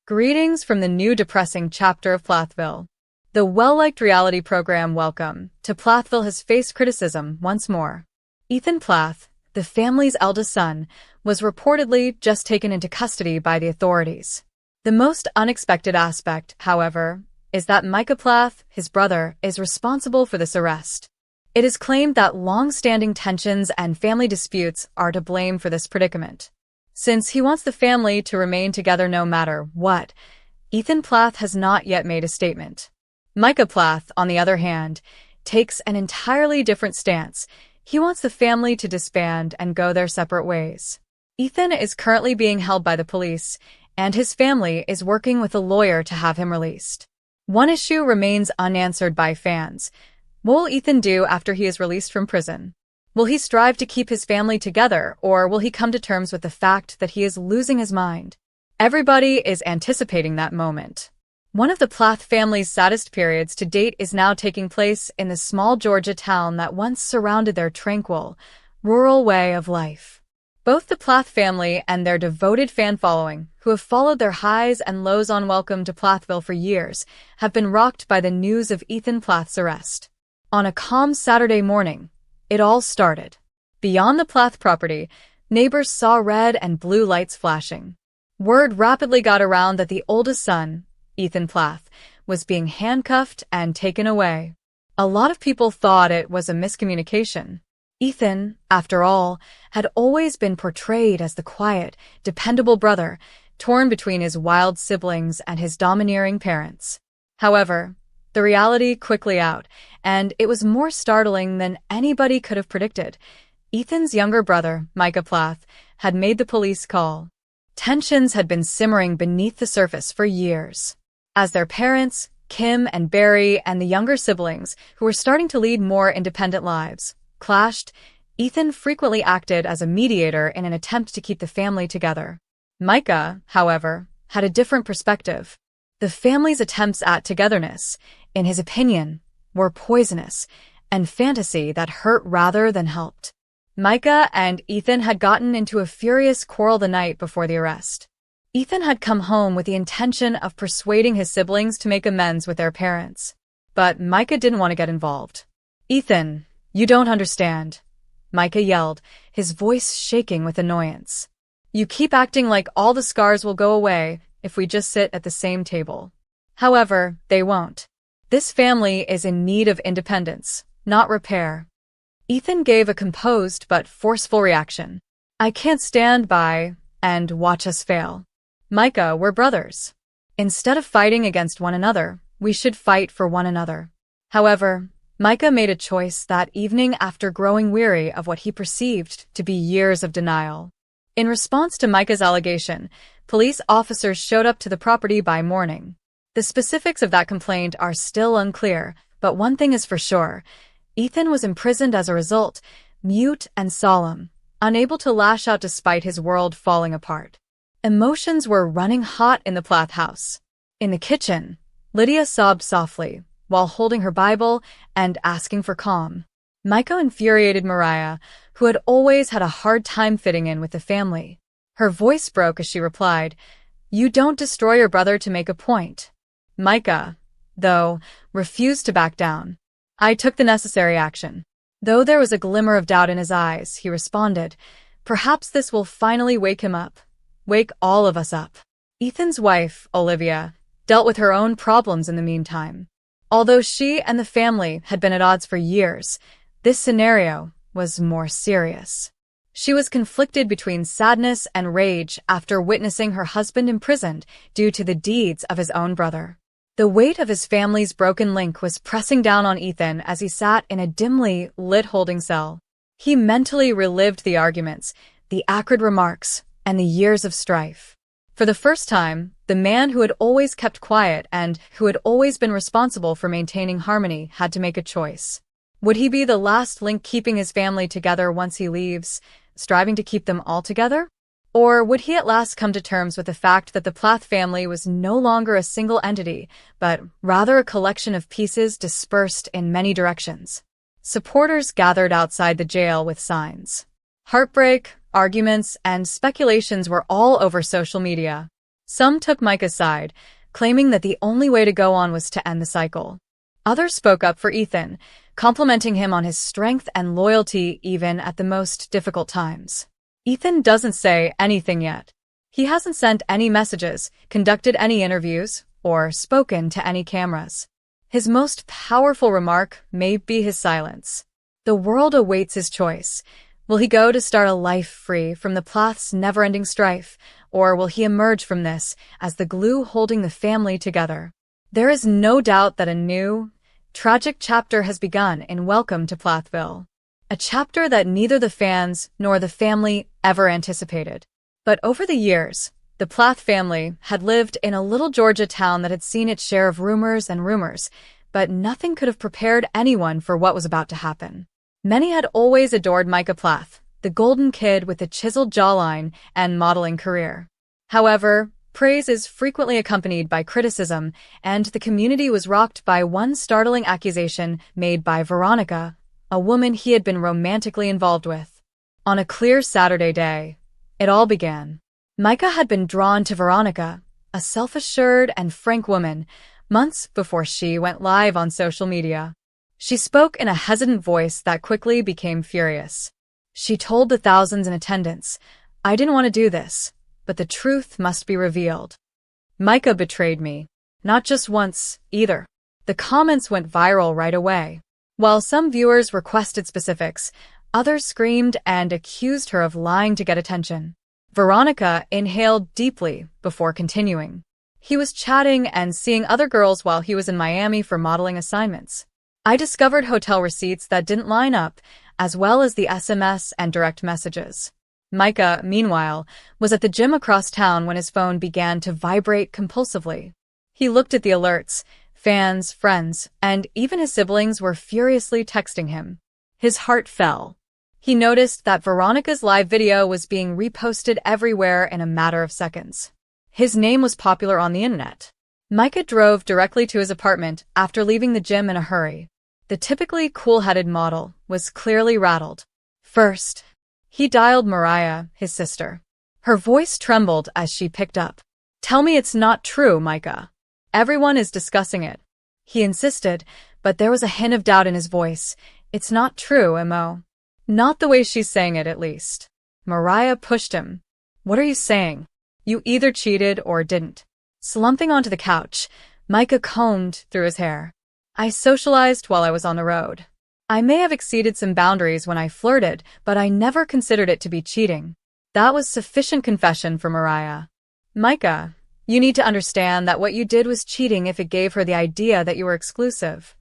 Greetings from the new depressing chapter of Plathville. The well-liked reality program Welcome to Plathville has faced criticism once more. Ethan Plath, the family's eldest son, was reportedly just taken into custody by the authorities. The most unexpected aspect, however, is that Micah Plath, his brother, is responsible for this arrest. It is claimed that long-standing tensions and family disputes are to blame for this predicament. Since he wants the family to remain together no matter what, Ethan Plath has not yet made a statement. Micah Plath, on the other hand, takes an entirely different stance. He wants the family to disband and go their separate ways. Ethan is currently being held by the police, and his family is working with a lawyer to have him released. One issue remains unanswered by fans. What will Ethan do after he is released from prison? Will he strive to keep his family together, or will he come to terms with the fact that he is losing his mind? Everybody is anticipating that moment. One of the Plath family's saddest periods to date is now taking place in the small Georgia town that once surrounded their tranquil, rural way of life. Both the Plath family and their devoted fan following, who have followed their highs and lows on Welcome to Plathville for years, have been rocked by the news of Ethan Plath's arrest. On a calm Saturday morning, it all started. Beyond the Plath property, neighbors saw red and blue lights flashing. Word rapidly got around that the oldest son, Ethan Plath, was being handcuffed and taken away. A lot of people thought it was a miscommunication. Ethan, after all, had always been portrayed as the quiet, dependable brother, torn between his wild siblings and his domineering parents. However, the reality quickly out, and it was more startling than anybody could have predicted. Ethan's younger brother, Micah Plath, had made the police call. Tensions had been simmering beneath the surface for years. As their parents, Kim and Barry, and the younger siblings, who were starting to lead more independent lives, clashed, Ethan frequently acted as a mediator in an attempt to keep the family together. Micah, however, had a different perspective. The family's attempts at togetherness, in his opinion, were poisonous and fantasy that hurt rather than helped. Micah and Ethan had gotten into a furious quarrel the night before the arrest. Ethan had come home with the intention of persuading his siblings to make amends with their parents. But Micah didn't want to get involved. "Ethan, you don't understand," Micah yelled, his voice shaking with annoyance. "You keep acting like all the scars will go away if we just sit at the same table. However, they won't. This family is in need of independence, not repair." Ethan gave a composed but forceful reaction. "I can't stand by and watch us fail. Micah, we're brothers. Instead of fighting against one another, we should fight for one another." However, Micah made a choice that evening after growing weary of what he perceived to be years of denial. In response to Micah's allegation, police officers showed up to the property by morning. The specifics of that complaint are still unclear, but one thing is for sure. Ethan was imprisoned as a result, mute and solemn, unable to lash out despite his world falling apart. Emotions were running hot in the Plath house. In the kitchen, Lydia sobbed softly, while holding her Bible and asking for calm. Micah infuriated Mariah, who had always had a hard time fitting in with the family. Her voice broke as she replied, "You don't destroy your brother to make a point." Micah, though, refused to back down. "I took the necessary action." Though there was a glimmer of doubt in his eyes, he responded, "Perhaps this will finally wake him up. Wake all of us up." Ethan's wife, Olivia, dealt with her own problems in the meantime. Although she and the family had been at odds for years, this scenario was more serious. She was conflicted between sadness and rage after witnessing her husband imprisoned due to the deeds of his own brother. The weight of his family's broken link was pressing down on Ethan as he sat in a dimly lit holding cell. He mentally relived the arguments, the acrid remarks, and the years of strife. For the first time, the man who had always kept quiet and who had always been responsible for maintaining harmony had to make a choice. Would he be the last link keeping his family together once he leaves, striving to keep them all together? Or would he at last come to terms with the fact that the Plath family was no longer a single entity, but rather a collection of pieces dispersed in many directions? Supporters gathered outside the jail with signs. Heartbreak, arguments, and speculations were all over social media. Some took Micah's side, claiming that the only way to go on was to end the cycle. Others spoke up for Ethan, complimenting him on his strength and loyalty even at the most difficult times. Ethan doesn't say anything yet. He hasn't sent any messages, conducted any interviews, or spoken to any cameras. His most powerful remark may be his silence. The world awaits his choice. Will he go to start a life free from the Plath's never-ending strife, or will he emerge from this as the glue holding the family together? There is no doubt that a new, tragic chapter has begun in Welcome to Plathville. A chapter that neither the fans nor the family ever anticipated. But over the years, the Plath family had lived in a little Georgia town that had seen its share of rumors, but nothing could have prepared anyone for what was about to happen. Many had always adored Micah Plath, the golden kid with a chiseled jawline and modeling career. However, praise is frequently accompanied by criticism, and the community was rocked by one startling accusation made by Veronica, a woman he had been romantically involved with. On a clear Saturday day, it all began. Micah had been drawn to Veronica, a self-assured and frank woman, months before she went live on social media. She spoke in a hesitant voice that quickly became furious. She told the thousands in attendance, "I didn't want to do this, but the truth must be revealed. Micah betrayed me. Not just once, either." The comments went viral right away. While some viewers requested specifics, others screamed and accused her of lying to get attention. Veronica inhaled deeply before continuing. "He was chatting and seeing other girls while he was in Miami for modeling assignments. I discovered hotel receipts that didn't line up, as well as the SMS and direct messages." Micah, meanwhile, was at the gym across town when his phone began to vibrate compulsively. He looked at the alerts. Fans, friends, and even his siblings were furiously texting him. His heart fell. He noticed that Veronica's live video was being reposted everywhere in a matter of seconds. His name was popular on the internet. Micah drove directly to his apartment after leaving the gym in a hurry. The typically cool-headed model was clearly rattled. First, he dialed Mariah, his sister. Her voice trembled as she picked up. "Tell me it's not true, Micah. Everyone is discussing it." He insisted, but there was a hint of doubt in his voice. "It's not true, Mo. Not the way she's saying it, at least." Mariah pushed him. "What are you saying? You either cheated or didn't." Slumping onto the couch, Micah combed through his hair. "I socialized while I was on the road. I may have exceeded some boundaries when I flirted, but I never considered it to be cheating." That was sufficient confession for Mariah. "Micah, you need to understand that what you did was cheating if it gave her the idea that you were exclusive."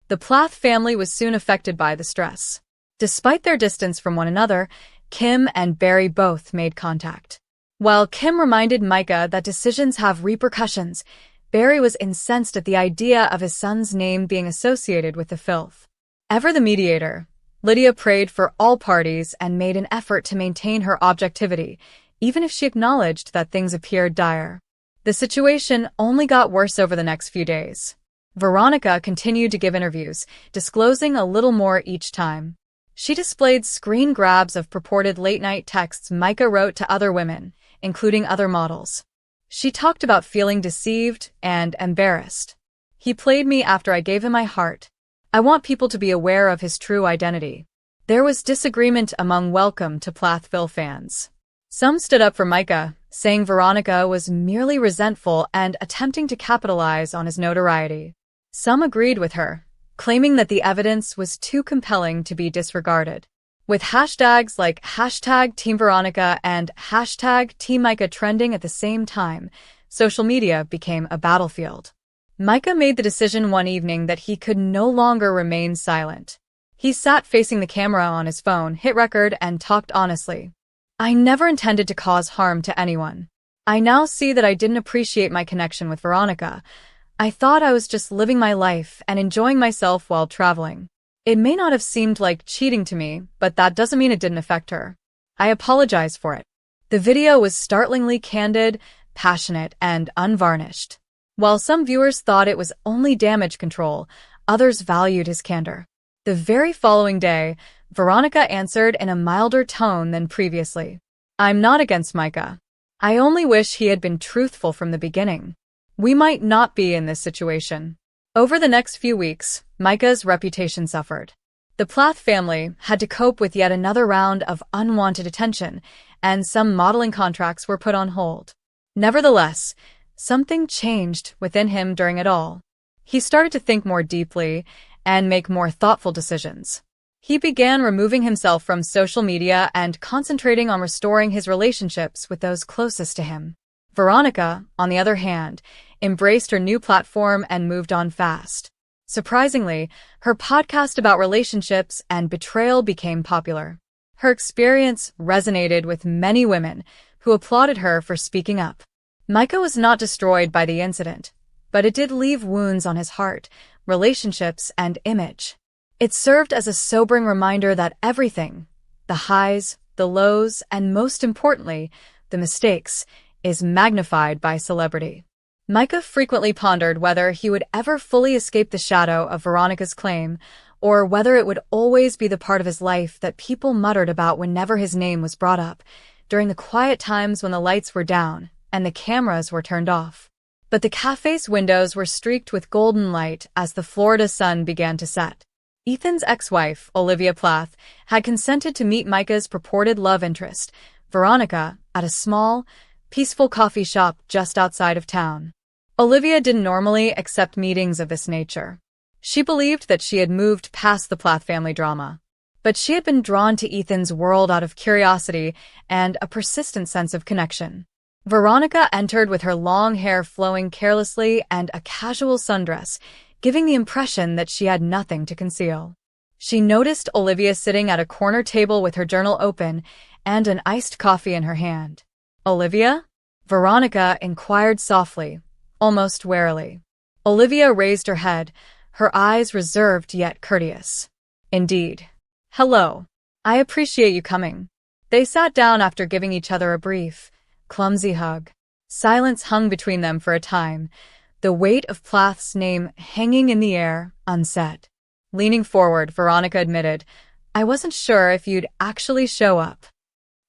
The Plath family was soon affected by the stress. Despite their distance from one another, Kim and Barry both made contact. While Kim reminded Micah that decisions have repercussions, Barry was incensed at the idea of his son's name being associated with the filth. Ever the mediator, Lydia prayed for all parties and made an effort to maintain her objectivity, even if she acknowledged that things appeared dire. The situation only got worse over the next few days. Veronica continued to give interviews, disclosing a little more each time. She displayed screen grabs of purported late-night texts Micah wrote to other women, including other models. She talked about feeling deceived and embarrassed. "He played me after I gave him my heart. I want people to be aware of his true identity." There was disagreement among Welcome to Plathville fans. Some stood up for Micah, saying Veronica was merely resentful and attempting to capitalize on his notoriety. Some agreed with her, claiming that the evidence was too compelling to be disregarded. With hashtags like #TeamVeronica and #TeamMicah trending at the same time, social media became a battlefield. Micah made the decision one evening that he could no longer remain silent. He sat facing the camera on his phone, hit record, and talked honestly. "I never intended to cause harm to anyone. I now see that I didn't appreciate my connection with Veronica. I thought I was just living my life and enjoying myself while traveling. It may not have seemed like cheating to me, but that doesn't mean it didn't affect her. I apologize for it." The video was startlingly candid, passionate, and unvarnished. While some viewers thought it was only damage control, others valued his candor. The very following day, Veronica answered in a milder tone than previously. "I'm not against Micah. I only wish he had been truthful from the beginning. We might not be in this situation. Over the next few weeks, Micah's reputation suffered. The Plath family had to cope with yet another round of unwanted attention, and some modeling contracts were put on hold. Nevertheless, something changed within him during it all. He started to think more deeply and make more thoughtful decisions. He began removing himself from social media and concentrating on restoring his relationships with those closest to him. Veronica, on the other hand, embraced her new platform and moved on fast. Surprisingly, her podcast about relationships and betrayal became popular. Her experience resonated with many women who applauded her for speaking up. Micah was not destroyed by the incident, but it did leave wounds on his heart, relationships, and image. It served as a sobering reminder that everything, the highs, the lows, and most importantly, the mistakes, is magnified by celebrity. Micah frequently pondered whether he would ever fully escape the shadow of Veronica's claim, or whether it would always be the part of his life that people muttered about whenever his name was brought up, during the quiet times when the lights were down and the cameras were turned off. But the cafe's windows were streaked with golden light as the Florida sun began to set. Ethan's ex-wife, Olivia Plath, had consented to meet Micah's purported love interest, Veronica, at a small, peaceful coffee shop just outside of town. Olivia didn't normally accept meetings of this nature. She believed that she had moved past the Plath family drama. But she had been drawn to Ethan's world out of curiosity and a persistent sense of connection. Veronica entered with her long hair flowing carelessly and a casual sundress, giving the impression that she had nothing to conceal. She noticed Olivia sitting at a corner table with her journal open and an iced coffee in her hand. "Olivia?" Veronica inquired softly, almost warily. Olivia raised her head, her eyes reserved yet courteous. "Indeed. Hello. I appreciate you coming." They sat down after giving each other a brief, clumsy hug. Silence hung between them for a time, the weight of Plath's name hanging in the air, unsaid. Leaning forward, Veronica admitted, "I wasn't sure if you'd actually show up.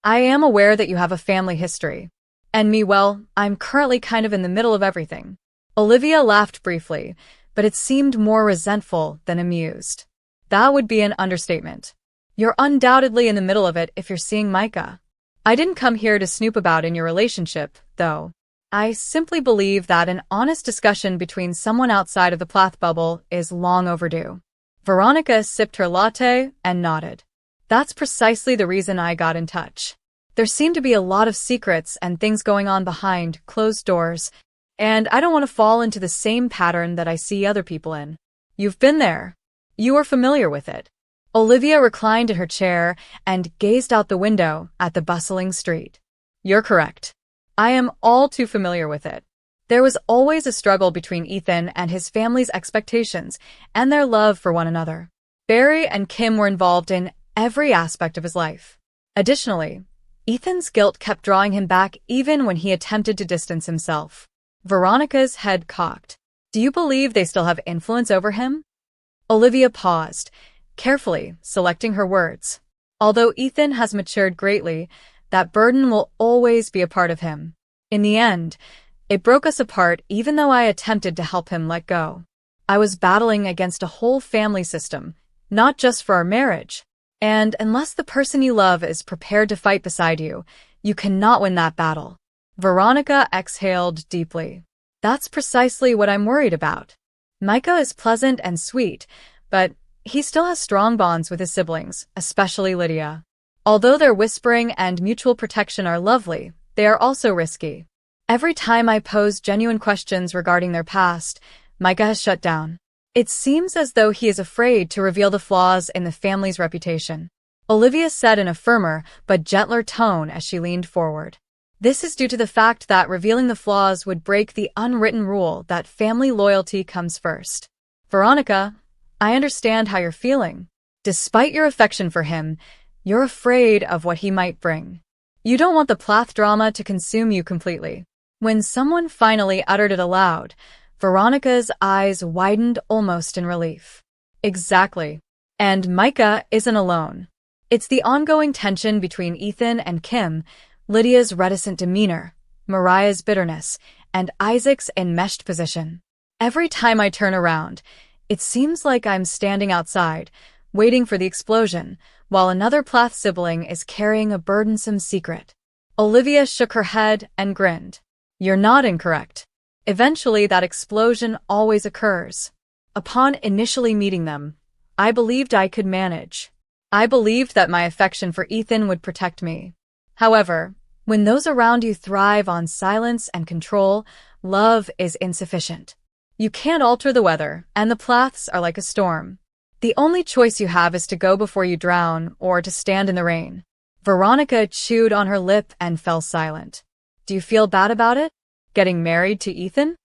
I am aware that you have a family history. And me, well, I'm currently kind of in the middle of everything." Olivia laughed briefly, but it seemed more resentful than amused. "That would be an understatement. You're undoubtedly in the middle of it if you're seeing Micah. I didn't come here to snoop about in your relationship, though. I simply believe that an honest discussion between someone outside of the Plath bubble is long overdue." Veronica sipped her latte and nodded. "That's precisely the reason I got in touch. There seem to be a lot of secrets and things going on behind closed doors, and I don't want to fall into the same pattern that I see other people in. You've been there. You are familiar with it." Olivia reclined in her chair and gazed out the window at the bustling street. "You're correct. I am all too familiar with it. There was always a struggle between Ethan and his family's expectations and their love for one another. Barry and Kim were involved in every aspect of his life. Additionally, Ethan's guilt kept drawing him back even when he attempted to distance himself." Veronica's head cocked. "Do you believe they still have influence over him?" Olivia paused, carefully selecting her words. "Although Ethan has matured greatly, that burden will always be a part of him. In the end, it broke us apart even though I attempted to help him let go. I was battling against a whole family system, not just for our marriage. And unless the person you love is prepared to fight beside you, you cannot win that battle." Veronica exhaled deeply. "That's precisely what I'm worried about. Micah is pleasant and sweet, but he still has strong bonds with his siblings, especially Lydia. Although their whispering and mutual protection are lovely, they are also risky. Every time I pose genuine questions regarding their past, Micah has shut down. It seems as though he is afraid to reveal the flaws in the family's reputation." Olivia said in a firmer but gentler tone as she leaned forward. "This is due to the fact that revealing the flaws would break the unwritten rule that family loyalty comes first. Veronica, I understand how you're feeling. Despite your affection for him, you're afraid of what he might bring. You don't want the Plath drama to consume you completely." When someone finally uttered it aloud, Veronica's eyes widened almost in relief. "Exactly. And Micah isn't alone. It's the ongoing tension between Ethan and Kim, Lydia's reticent demeanor, Mariah's bitterness, and Isaac's enmeshed position. Every time I turn around, it seems like I'm standing outside, waiting for the explosion, while another Plath sibling is carrying a burdensome secret. Olivia shook her head and grinned. You're not incorrect. Eventually, that explosion always occurs. Upon initially meeting them, I believed I could manage. I believed that my affection for Ethan would protect me. However, when those around you thrive on silence and control, love is insufficient. You can't alter the weather, and the Plaths are like a storm. The only choice you have is to go before you drown or to stand in the rain. Veronica chewed on her lip and fell silent. Do you feel bad about it? Getting married to Ethan?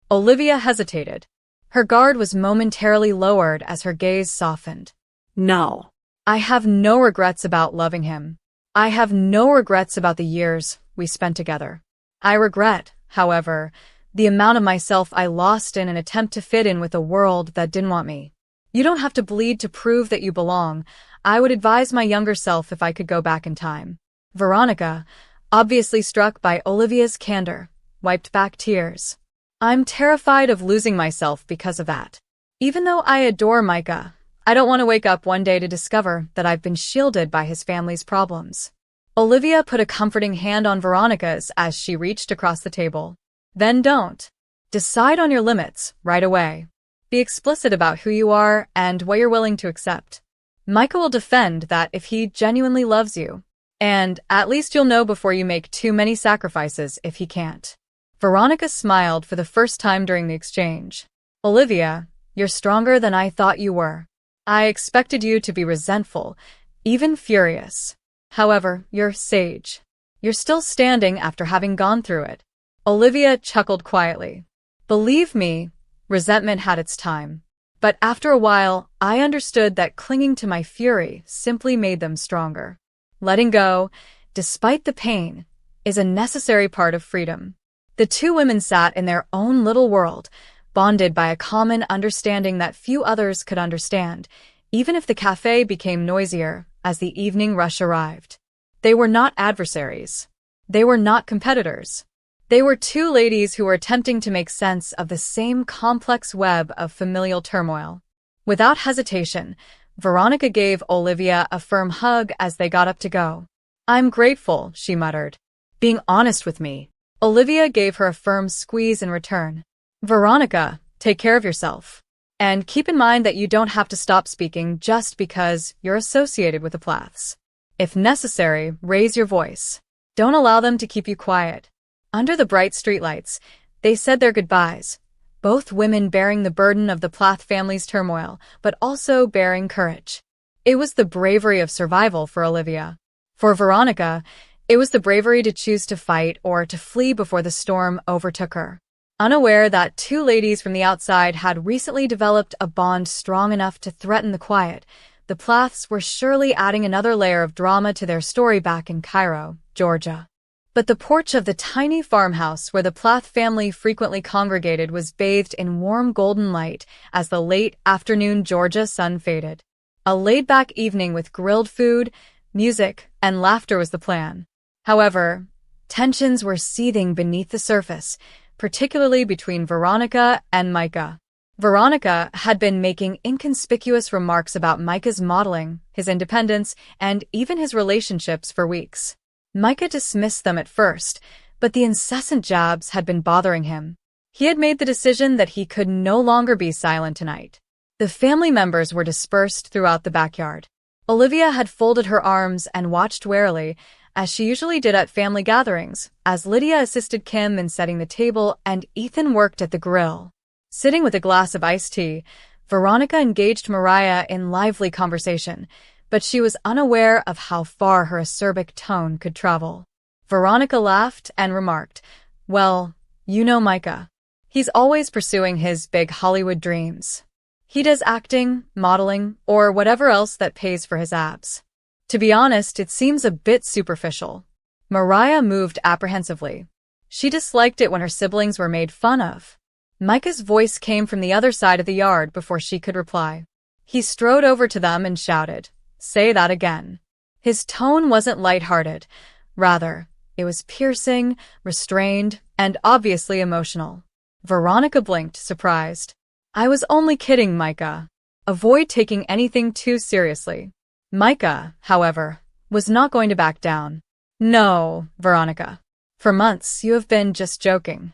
Olivia hesitated. Her guard was momentarily lowered as her gaze softened. No. I have no regrets about loving him. I have no regrets about the years we spent together. I regret, however, the amount of myself I lost in an attempt to fit in with a world that didn't want me. You don't have to bleed to prove that you belong. I would advise my younger self if I could go back in time. Veronica, obviously struck by Olivia's candor, wiped back tears. I'm terrified of losing myself because of that. Even though I adore Micah, I don't want to wake up one day to discover that I've been shielded by his family's problems. Olivia put a comforting hand on Veronica's as she reached across the table. Then don't. Decide on your limits right away. Be explicit about who you are and what you're willing to accept. Micah will defend that if he genuinely loves you. And at least you'll know before you make too many sacrifices if he can't. Veronica smiled for the first time during the exchange. Olivia, you're stronger than I thought you were. I expected you to be resentful, even furious. However, you're sage. You're still standing after having gone through it. Olivia chuckled quietly. Believe me, resentment had its time. But after a while, I understood that clinging to my fury simply made them stronger. Letting go, despite the pain, is a necessary part of freedom. The two women sat in their own little world, bonded by a common understanding that few others could understand, even if the cafe became noisier as the evening rush arrived. They were not adversaries. They were not competitors. They were two ladies who were attempting to make sense of the same complex web of familial turmoil. Without hesitation, Veronica gave Olivia a firm hug as they got up to go. I'm grateful, she muttered. Being honest with me. Olivia gave her a firm squeeze in return. Veronica, take care of yourself. And keep in mind that you don't have to stop speaking just because you're associated with the Plaths. If necessary, raise your voice. Don't allow them to keep you quiet. Under the bright streetlights, they said their goodbyes, both women bearing the burden of the Plath family's turmoil, but also bearing courage. It was the bravery of survival for Olivia. For Veronica, it was the bravery to choose to fight or to flee before the storm overtook her. Unaware that two ladies from the outside had recently developed a bond strong enough to threaten the quiet, the Plaths were surely adding another layer of drama to their story back in Cairo, Georgia. But the porch of the tiny farmhouse where the Plath family frequently congregated was bathed in warm golden light as the late afternoon Georgia sun faded. A laid-back evening with grilled food, music, and laughter was the plan. However, tensions were seething beneath the surface, particularly between Veronica and Micah. Veronica had been making inconspicuous remarks about Micah's modeling, his independence, and even his relationships for weeks. Micah dismissed them at first, but the incessant jabs had been bothering him. He had made the decision that he could no longer be silent tonight. The family members were dispersed throughout the backyard. Olivia had folded her arms and watched warily, as she usually did at family gatherings, as Lydia assisted Kim in setting the table and Ethan worked at the grill. Sitting with a glass of iced tea, Veronica engaged Mariah in lively conversation, but she was unaware of how far her acerbic tone could travel. Veronica laughed and remarked, well, you know Micah. He's always pursuing his big Hollywood dreams. He does acting, modeling, or whatever else that pays for his abs. To be honest, it seems a bit superficial. Mariah moved apprehensively. She disliked it when her siblings were made fun of. Micah's voice came from the other side of the yard before she could reply. He strode over to them and shouted, say that again. His tone wasn't lighthearted. Rather, It was piercing, restrained, and obviously emotional. Veronica blinked, surprised. I was only kidding, Micah. Avoid taking anything too seriously. Micah, however, was not going to back down. No, Veronica. For months, you have been just joking.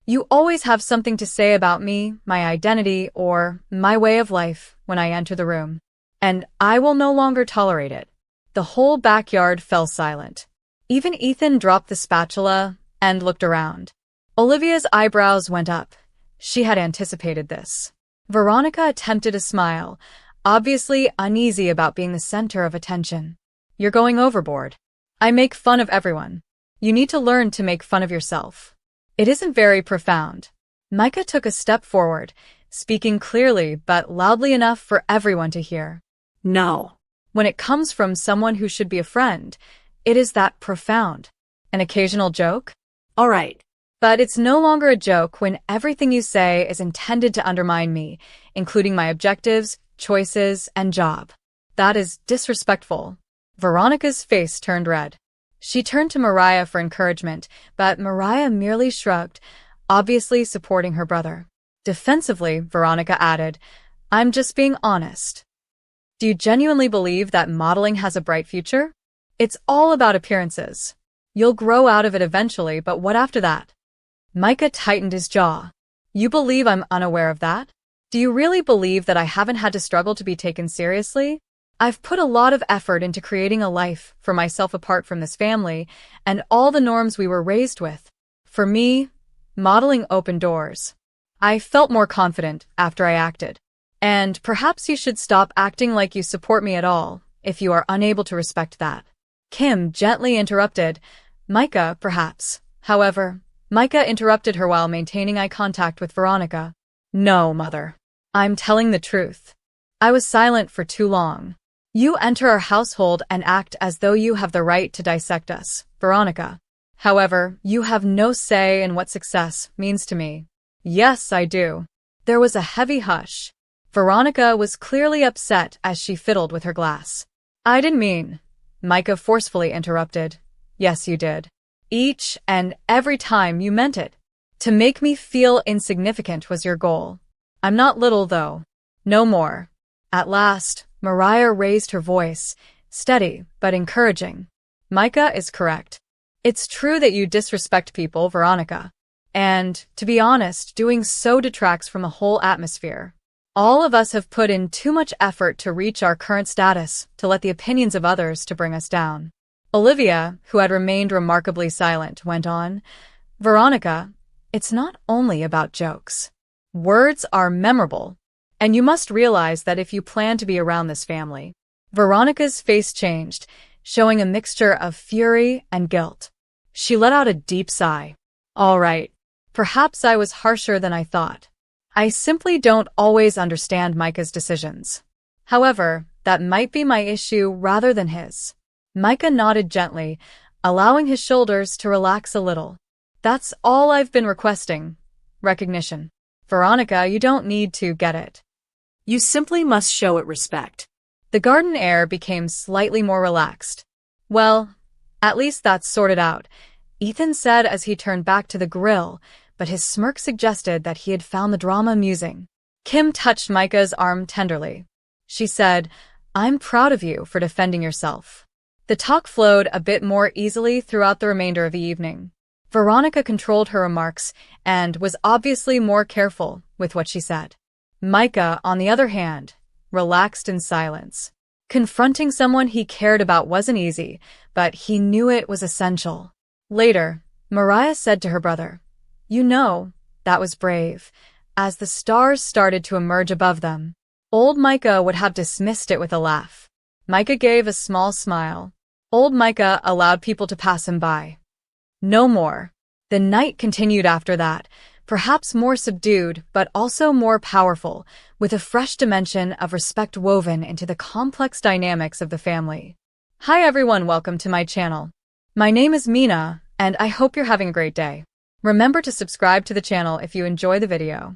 You always have something to say about me, my identity, or my way of life when I enter the room. And I will no longer tolerate it. The whole backyard fell silent. Even Ethan dropped the spatula and looked around. Olivia's eyebrows went up. She had anticipated this. Veronica attempted a smile, obviously uneasy about being the center of attention. You're going overboard. I make fun of everyone. You need to learn to make fun of yourself. It isn't very profound. Micah took a step forward, speaking clearly but loudly enough for everyone to hear. No. When it comes from someone who should be a friend, it is that profound. An occasional joke? All right. But it's no longer a joke when everything you say is intended to undermine me, including my objectives, choices, and job. That is disrespectful. Veronica's face turned red. She turned to Mariah for encouragement, but Mariah merely shrugged, obviously supporting her brother. Defensively, Veronica added, I'm just being honest. Do you genuinely believe that modeling has a bright future? It's all about appearances. You'll grow out of it eventually, but what after that? Micah tightened his jaw. You believe I'm unaware of that? Do you really believe that I haven't had to struggle to be taken seriously? I've put a lot of effort into creating a life for myself apart from this family and all the norms we were raised with. For me, modeling opened doors. I felt more confident after I acted. And perhaps you should stop acting like you support me at all, if you are unable to respect that. Kim gently interrupted. Micah, perhaps. However, Micah interrupted her while maintaining eye contact with Veronica. No, Mother. I'm telling the truth. I was silent for too long. You enter our household and act as though you have the right to dissect us, Veronica. However, you have no say in what success means to me. Yes, I do. There was a heavy hush. Veronica was clearly upset as she fiddled with her glass. I didn't mean, Micah forcefully interrupted. Yes, you did. Each and every time you meant it. To make me feel insignificant was your goal. I'm not little, though. No more. At last, Mariah raised her voice, steady but encouraging. Micah is correct. It's true that you disrespect people, Veronica. And, to be honest, doing so detracts from the whole atmosphere. All of us have put in too much effort to reach our current status, to let the opinions of others to bring us down. Olivia, who had remained remarkably silent, went on, Veronica, it's not only about jokes. Words are memorable, and you must realize that if you plan to be around this family. Veronica's face changed, showing a mixture of fury and guilt. She let out a deep sigh. All right, perhaps I was harsher than I thought. I simply don't always understand Micah's decisions. However, that might be my issue rather than his. Micah nodded gently, allowing his shoulders to relax a little. That's all I've been requesting. Recognition. Veronica, you don't need to get it. You simply must show it respect. The garden air became slightly more relaxed. Well, at least that's sorted out, Ethan said as he turned back to the grill, but his smirk suggested that he had found the drama amusing. Kim touched Micah's arm tenderly. She said, I'm proud of you for defending yourself. The talk flowed a bit more easily throughout the remainder of the evening. Veronica controlled her remarks and was obviously more careful with what she said. Micah, on the other hand, relaxed in silence. Confronting someone he cared about wasn't easy, but he knew it was essential. Later, Mariah said to her brother, You know, that was brave, as the stars started to emerge above them. Old Micah would have dismissed it with a laugh. Micah gave a small smile. Old Micah allowed people to pass him by. No more. The night continued after that, perhaps more subdued but also more powerful, with a fresh dimension of respect woven into the complex dynamics of the family. Hi everyone, welcome to my channel. My name is Mina, and I hope you're having a great day. Remember to subscribe to the channel if you enjoy the video.